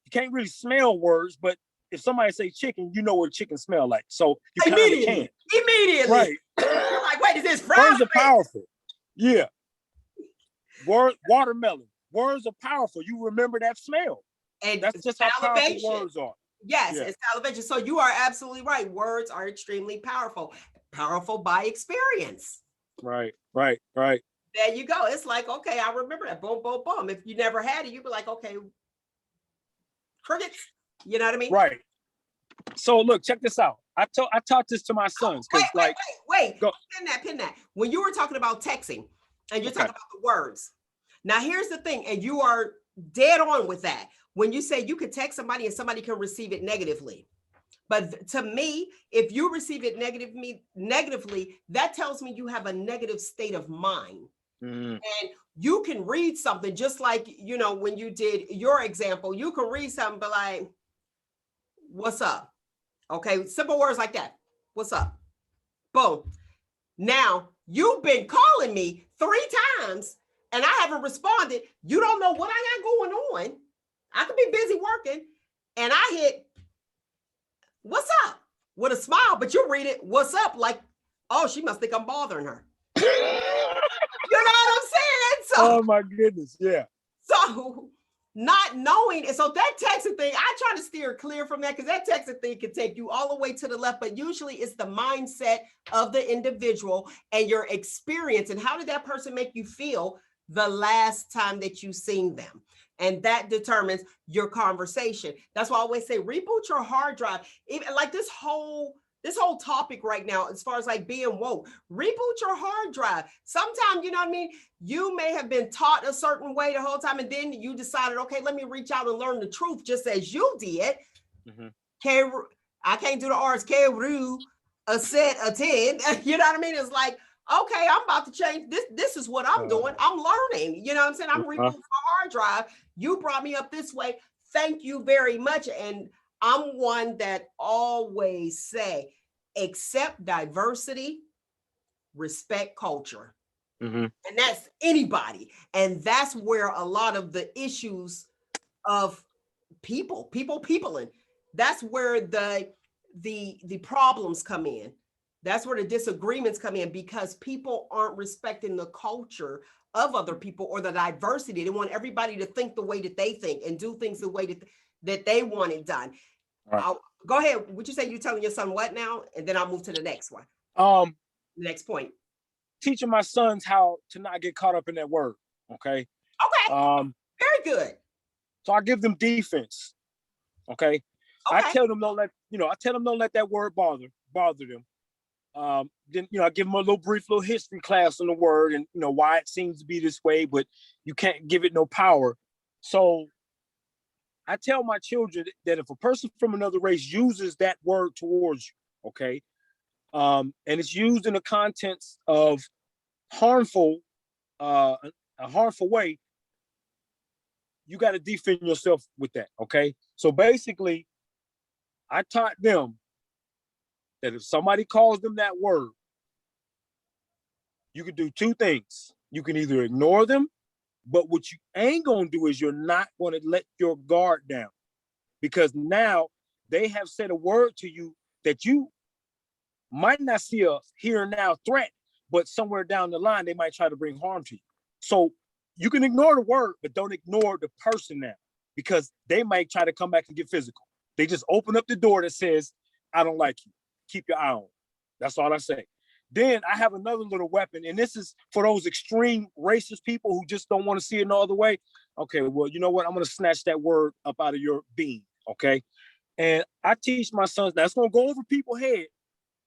You can't really smell words, but if somebody say chicken, you know what chicken smell like. So you kind of can. Immediately. Right. You're like, wait, is this fried? Words are powerful. Yeah. Watermelon. Words are powerful. You remember that smell. And that's just how powerful words are. Yes, it's salivation. So you are absolutely right. Words are extremely powerful. Powerful by experience. Right. There you go. It's like, okay, I remember that. Boom, boom, boom. If you never had it, you'd be like, okay, crickets. You know what I mean? Right. So look, check this out. I taught this to my sons. Wait. Go. Pin that. When you were talking about texting and you're talking about the words. Now here's the thing, and you are dead on with that. When you say you could text somebody and somebody can receive it negatively. But to me, if you receive it negatively, that tells me you have a negative state of mind. And you can read something just like, you know, when you did your example, you can read something, but like, what's up? Okay, simple words like that. What's up? Boom. Now, you've been calling me 3 times and I haven't responded. You don't know what I got going on. I could be busy working and I hit, what's up? With a smile, but you read it, what's up? Like, oh, she must think I'm bothering her. You know what I'm saying? So, oh my goodness, yeah. So not knowing, and so that texting thing, I try to steer clear from that because that texting thing can take you all the way to the left, but usually it's the mindset of the individual and your experience and how did that person make you feel the last time that you seen them. And that determines your conversation. That's why I always say reboot your hard drive. Even like this whole topic right now, as far as like being woke, reboot your hard drive. Sometimes, you know what I mean? You may have been taught a certain way the whole time, and then you decided, okay, let me reach out and learn the truth, just as you did. Kheru, I can't do the R's. Kheru, Anset, Aten. You know what I mean? It's like, okay, I'm about to change this. This is what I'm doing. I'm learning. You know what I'm saying? I'm rebooting my hard drive. You brought me up this way. Thank you very much. And I'm one that always say, accept diversity, respect culture. And that's anybody. And that's where a lot of the issues of peopling. That's where the problems come in. That's where the disagreements come in, because people aren't respecting the culture of other people or the diversity. They want everybody to think the way that they think and do things the way that they want it done. Right. Go ahead. Would you say you're telling your son what now? And then I'll move to the next one. The next point. Teaching my sons how to not get caught up in that word. Okay. Okay. Very good. So I give them defense. Okay. I tell them don't let that word bother them. Then I give them a brief little history class on the word and why it seems to be this way, but you can't give it no power. So I tell my children that if a person from another race uses that word towards you, okay, and it's used in the contents of a harmful way, you got to defend yourself with that, okay? So basically, I taught them that if somebody calls them that word, you can do two things. You can either ignore them, but what you ain't going to do is you're not going to let your guard down, because now they have said a word to you that you might not see a here and now threat, but somewhere down the line, they might try to bring harm to you. So you can ignore the word, but don't ignore the person now, because they might try to come back and get physical. They just open up the door that says, I don't like you. Keep your eye on. That's all I say. Then I have another little weapon, and this is for those extreme racist people who just don't want to see it no other way. Okay, well, you know what? I'm going to snatch that word up out of your being, okay? And I teach my sons, that's going to go over people's head,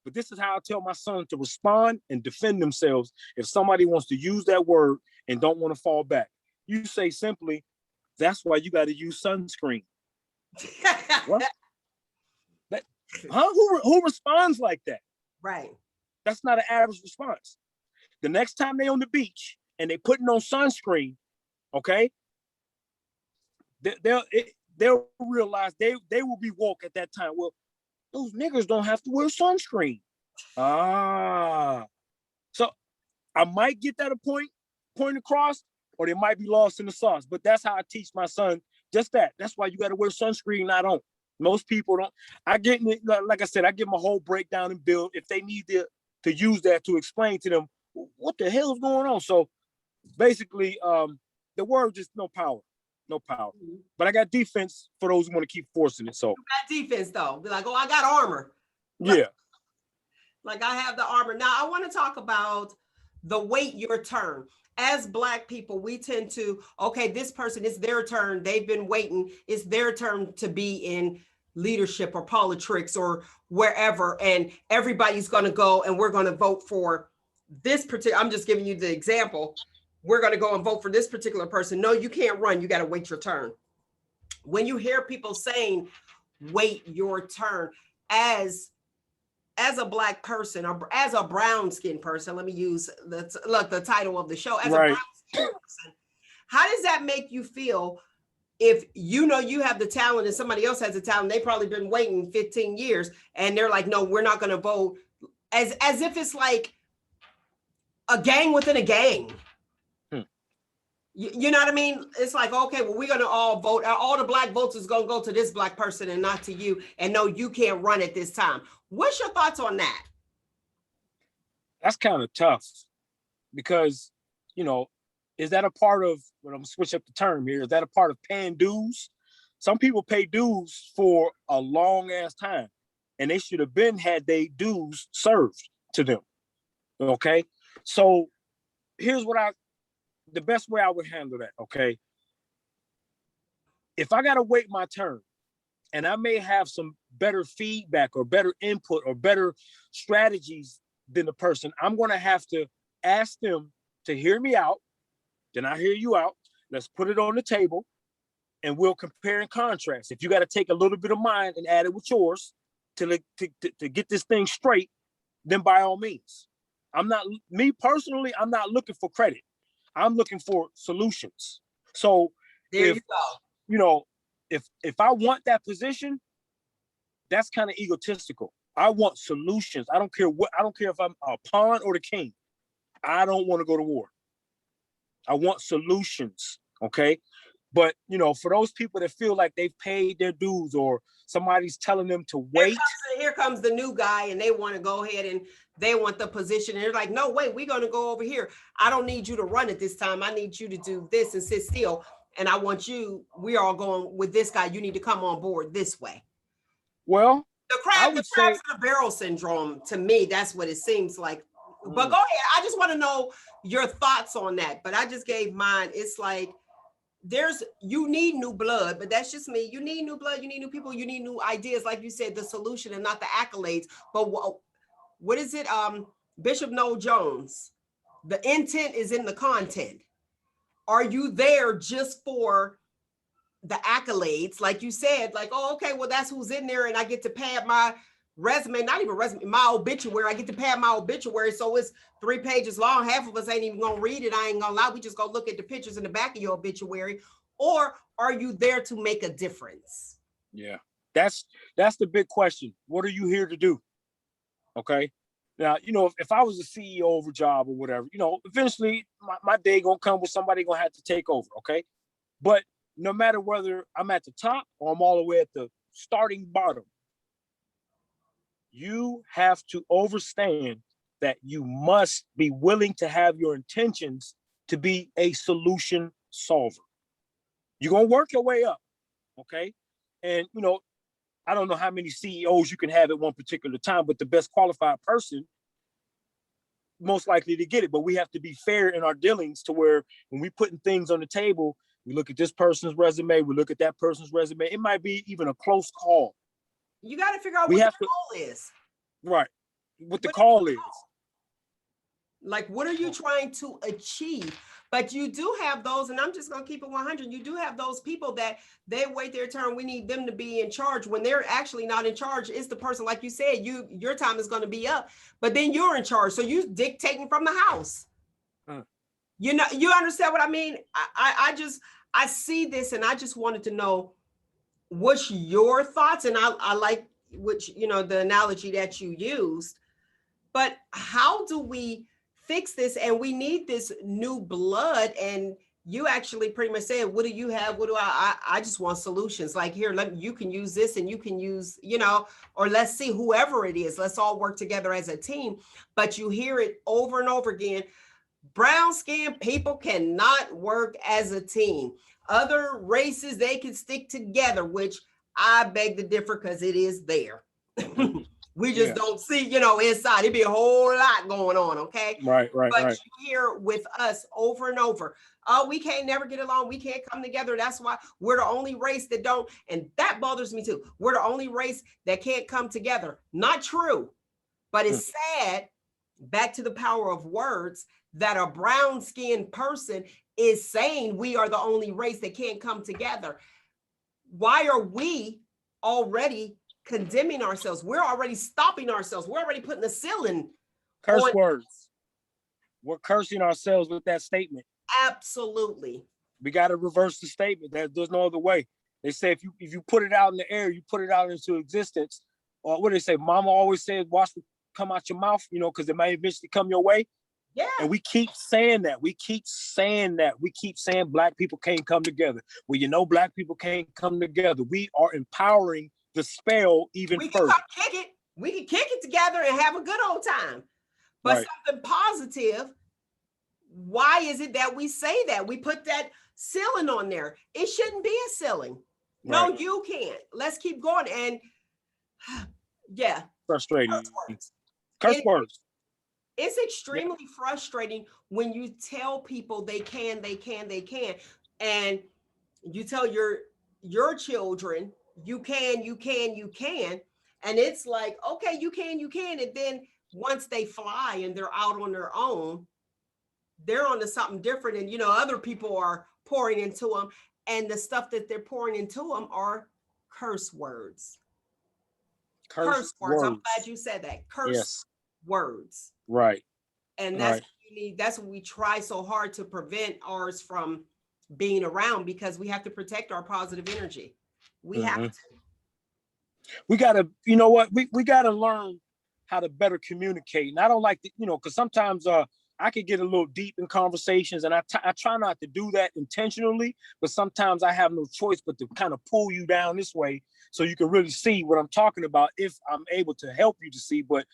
but this is how I tell my sons to respond and defend themselves if somebody wants to use that word and don't want to fall back. You say simply, that's why you got to use sunscreen. What? Who responds like that? Right. That's not an average response. The next time they on the beach and they putting on sunscreen, okay, they'll realize they will be woke at that time. Well, those niggers don't have to wear sunscreen. So I might get that a point across, or they might be lost in the sauce. But that's how I teach my son just that. That's why you got to wear sunscreen. I don't. Most people don't. I get, like I said, I give them a whole breakdown and build if they need to use that to explain to them what the hell is going on. So basically, the word just no power. Mm-hmm. But I got defense for those who want to keep forcing it. So you got defense though. Be like, oh, I got armor. Yeah. Like I have the armor. Now I want to talk about the wait your turn. As Black people, we tend to, okay, this person, it's their turn. They've been waiting. It's their turn to be in leadership or politics or wherever. And everybody's going to go and we're going to vote for this particular, I'm just giving you the example. We're going to go and vote for this particular person. No, you can't run. You got to wait your turn. When you hear people saying, wait your turn, as a Black person or as a brown skinned person, let me use the title of the show, as right. A brown skinned person, how does that make you feel if you know you have the talent and somebody else has the talent? They've probably been waiting 15 years and they're like, no, we're not going to vote, as if it's like a gang within a gang. You know what I mean? It's like, okay, well, we're going to all vote. All the Black votes is going to go to this Black person and not to you. And no, you can't run at this time. What's your thoughts on that? That's kind of tough because, is that a part of, when I'm switch up the term here, is that a part of paying dues? Some people pay dues for a long ass time and they should have been had they dues served to them. Okay. So here's the best way I would handle that, okay? If I gotta wait my turn and I may have some better feedback or better input or better strategies than the person, I'm gonna have to ask them to hear me out. Then I hear you out. Let's put it on the table and we'll compare and contrast. If you gotta take a little bit of mine and add it with yours to get this thing straight, then by all means. Me personally, I'm not looking for credit. I'm looking for solutions. So there you go. If I want that position, that's kind of egotistical. I want solutions. I don't care if I'm a pawn or the king. I don't want to go to war. I want solutions. Okay. But, you know, for those people that feel like they've paid their dues or somebody's telling them to wait. Here comes the new guy and they want to go ahead and they want the position. And they're like, no, wait, we're going to go over here. I don't need you to run it this time. I need you to do this and sit still. And I want you, we are going with this guy. You need to come on board this way. Well, the crabs in the barrel syndrome, to me, that's what it seems like. But go ahead. I just want to know your thoughts on that. But I just gave mine. It's like, you need new blood, but that's just me. You need new blood, you need new people, you need new ideas, like you said, the solution and not the accolades. But what is it? Bishop Noel Jones, the intent is in the content. Are you there just for the accolades? Like you said, like, oh, okay, well, that's who's in there, and I get to pad my resume, not even resume, my obituary. I get to pad my obituary, so it's 3 pages long. Half of us ain't even gonna read it. I ain't gonna lie. We just go look at the pictures in the back of your obituary. Or are you there to make a difference? Yeah, that's the big question. What are you here to do? Okay. Now, you know, if I was a CEO of a job or whatever, you know, eventually my day gonna come with somebody gonna have to take over. Okay. But no matter whether I'm at the top or I'm all the way at the starting bottom, you have to understand that you must be willing to have your intentions to be a solution solver. You're going to work your way up, okay? And, you know, I don't know how many CEOs you can have at one particular time, but the best qualified person, most likely to get it. But we have to be fair in our dealings to where when we're putting things on the table, we look at this person's resume, we look at that person's resume. It might be even a close call. You got to figure out what the call is. Right. What the call is. Like, what are you trying to achieve? But you do have those, and I'm just going to keep it 100. You do have those people that they wait their turn. We need them to be in charge when they're actually not in charge. It's the person, like you said, your time is going to be up, but then you're in charge. So you dictating from the house. You know, you understand what I mean? I see this, and I just wanted to know what's your thoughts. And I like which, you know, the analogy that you used, but how do we fix this? And we need this new blood. And you actually pretty much said, what do you have? What do I just want solutions. Like, here, you can use this and you can use, you know, or let's see, whoever it is, let's all work together as a team. But you hear it over and over again. Brown skinned people cannot work as a team. Other races, they can stick together, which I beg to differ because it is there. We just don't see, you know, inside. It'd be a whole lot going on, okay? Right. But you hear with us over and over, oh, we can't never get along. We can't come together. That's why we're the only race that don't. And that bothers me too. We're the only race that can't come together. Not true, but it's sad. Back to the power of words, that a brown-skinned person is saying we are the only race that can't come together. Why are we already condemning ourselves? We're already stopping ourselves. We're already putting the ceiling. Curse words. We're cursing ourselves with that statement. Absolutely. We got to reverse the statement. There's no other way. They say if you put it out in the air, you put it out into existence. Or what do they say? Mama always said, watch what come out your mouth, you know, because it might eventually come your way. Yeah. And we keep saying that. We keep saying Black people can't come together. Well, you know, Black people can't come together. We are empowering the spell even further. We can kick it together and have a good old time. But something positive, why is it that we say that? We put that ceiling on there. It shouldn't be a ceiling. No, you can't. Let's keep going. And yeah. Frustrating. Curse words. It's extremely frustrating when you tell people they can. And you tell your children, you can. And it's like, okay, you can. And then once they fly and they're out on their own, they're onto something different. And, you know, other people are pouring into them. And the stuff that they're pouring into them are curse words. Curse words. I'm glad you said that. Curse words. Right. And that's what you need. That's what we try so hard to prevent ours from being around, because we have to protect our positive energy. We have to. We gotta, you know what? We gotta learn how to better communicate. And I don't like to, you know, because sometimes I I could get a little deep in conversations, and I try not to do that intentionally, but sometimes I have no choice but to kind of pull you down this way so you can really see what I'm talking about if I'm able to help you to see. But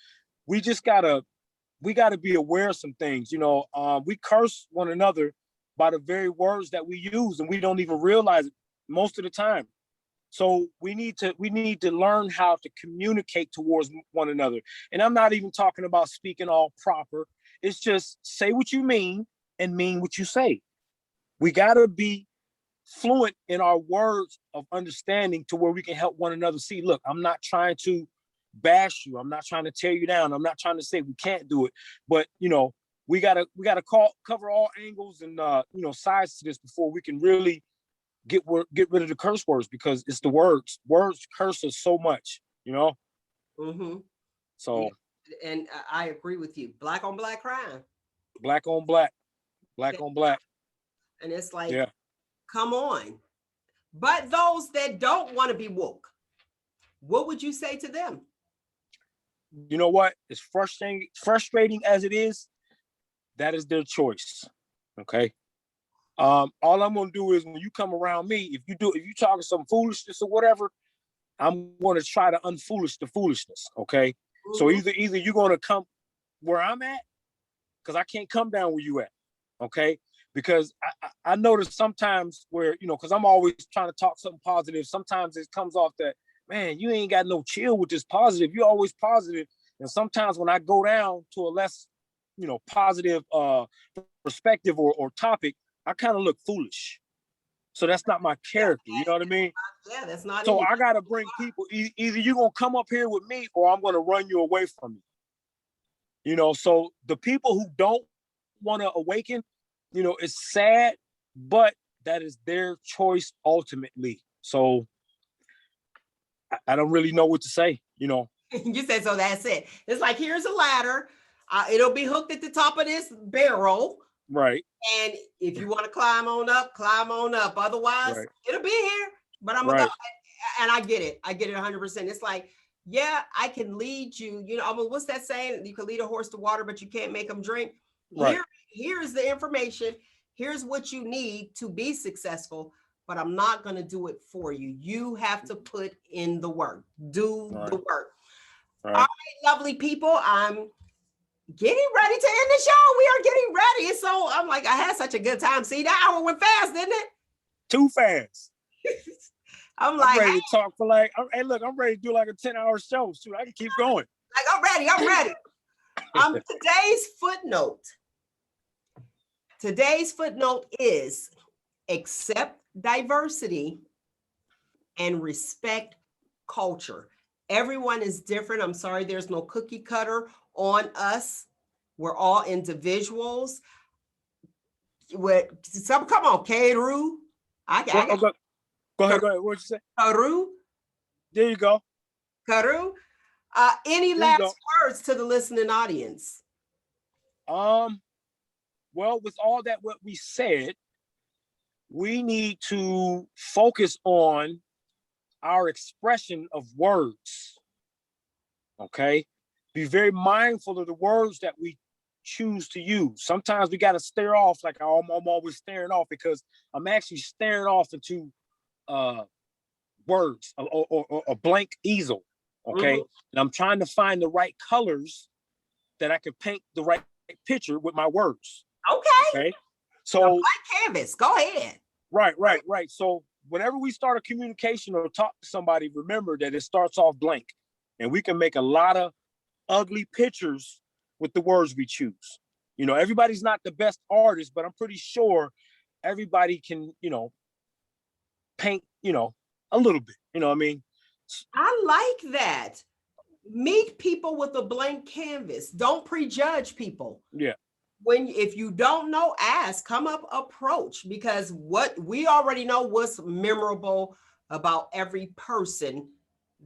we gotta be aware of some things. We curse one another by the very words that we use, and we don't even realize it most of the time. So we need to learn how to communicate towards one another. And I'm not even talking about speaking all proper. It's just say what you mean and mean what you say. We got to be fluent in our words of understanding to where we can help one another see, look, I'm not trying to bash you. I'm not trying to tear you down. I'm not trying to say we can't do it. But, we got to cover all angles and, sides to this before we can really get rid of the curse words, because it's the words. Words curse us so much, Mm-hmm. So. And I agree with you. Black on black crime. Black on black. Black on black. And it's like, come on. But those that don't want to be woke, what would you say to them? You know what? As frustrating as it is, that is their choice. Okay. All I'm gonna do is when you come around me, if you talking some foolishness or whatever, I'm gonna try to unfoolish the foolishness. Okay. Mm-hmm. So either you're gonna come where I'm at, because I can't come down where you at. Okay. Because I notice sometimes where, because I'm always trying to talk something positive. Sometimes it comes off that, man, you ain't got no chill with this positive. You're always positive. And sometimes when I go down to a less, positive perspective or topic, I kind of look foolish. So that's not my character. You know what I mean? Yeah, that's not. So I got to bring people, either you're going to come up here with me or I'm going to run you away from you. So the people who don't want to awaken, it's sad, but that is their choice ultimately. So I don't really know what to say, You said, so that's it. It's like, here's a ladder. It'll be hooked at the top of this barrel. Right. And if you want to climb on up, climb on up. Otherwise, it'll be here. But I'm going to go. And I get it. I get it 100%. It's like, yeah, I can lead you. What's that saying? You can lead a horse to water, but you can't make them drink. Right. Here's the information. Here's what you need to be successful. But I'm not going to do it for you. You have to put in the work. Do the work. All right, lovely people. I'm getting ready to end the show. We are getting ready. So I'm like, I had such a good time. See, that hour went fast, didn't it? Too fast. I'm ready to talk for I'm ready to do like a 10-hour show. So I can keep going. Like, I'm ready. Today's footnote is accept diversity and respect culture. Everyone is different. I'm sorry, there's no cookie cutter on us. We're all individuals. Come on, Kheru. Go ahead. What'd you say? Kheru. There you go. Kheru. Any last words to the listening audience? Well, with all that what we said, we need to focus on our expression of words. Okay? Be very mindful of the words that we choose to use. Sometimes we got to stare off, like I'm always staring off, because I'm actually staring off into words or a blank easel. Okay. Mm-hmm. And I'm trying to find the right colors that I can paint the right picture with my words. Okay. So the blank canvas. Go ahead. Right. So whenever we start a communication or talk to somebody, remember that it starts off blank, and we can make a lot of ugly pictures with the words we choose. Everybody's not the best artist, but I'm pretty sure everybody can, paint, a little bit, what I mean? I like that. Meet people with a blank canvas. Don't prejudge people. Yeah. If you don't know, ask, come up, approach, because what we already know what's memorable about every person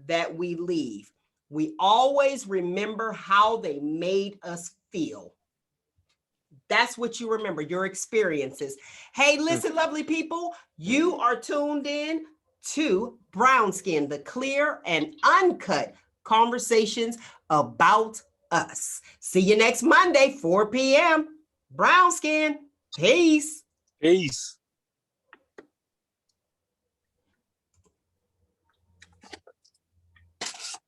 that we leave. We always remember how they made us feel. That's what you remember, your experiences. Hey, listen, lovely people, you are tuned in to Brown Skin, the clear and uncut conversations about us. See you next Monday, 4 p.m. Brown skin. Peace. Peace.